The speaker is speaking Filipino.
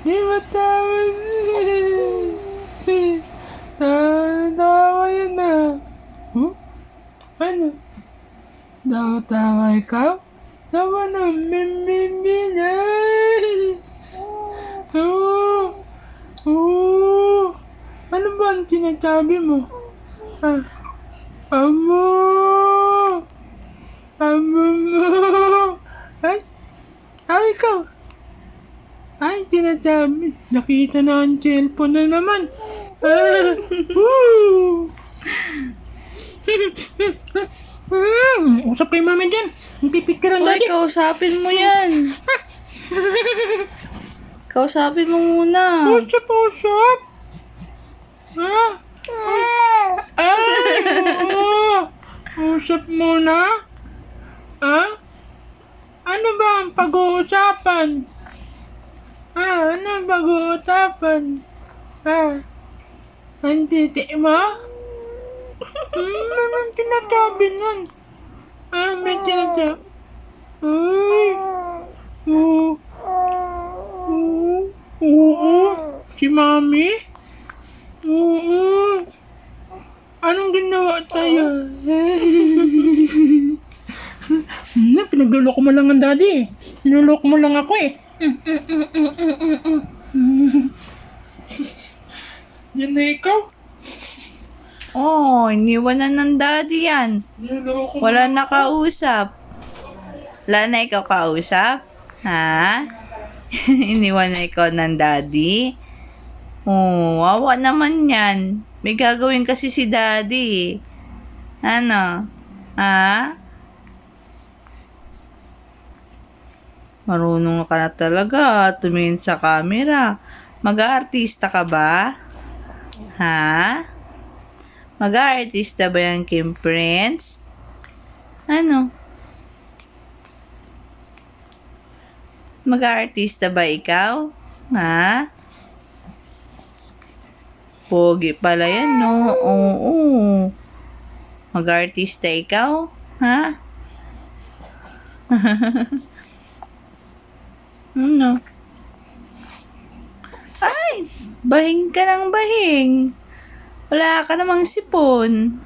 Di ba tawa? Tawa yun na. Huh? Ano? Tawa ikaw? Tawa na, mimimi na. Oo. Oo. Ano ba ang sinasabi mo? Ah. Amo! Amo mo! Ay! Ay, ikaw! Ay, sinasabi. Nakita na ang cellphone na naman. Ah! Woo! Usap kay mama dyan. Pipicturean Hoy, dati. kausapin mo yan. Kausapin mo muna. Usap! Ha? Ay! Oo! Usap muna? Ha? Ano ba ang pag-uusapan? Ano ang pag-uusapan? Ang titi mo? Anong tinasabi nun? May tinasabi. Ay! Oo! Oo! Si Mami? Oo! Anong ginawa tayo? Pinagluloko mo lang ang daddy eh. Niloloko mo lang ako eh. Yan na ikaw. Oh, iniwan na ng daddy yan. Niloloko mo. Wala na kausap. Wala na ikaw kausap? Ha? Iniwan na ikaw ng daddy? Oh, wawa naman yan. May gagawin kasi si daddy. Ano? Ha? Marunong ka na talaga tumingin sa camera. Mag-aartista ka ba? Ha? Mag-aartista ba yan, Kim Prince? Ano? Mag-aartista ba ikaw? Ha? Pogi pala yan, no? Oo. Mag-aartista ikaw? Ha? Ano? Ay! Bahing ka ng bahing. Wala ka namang sipon.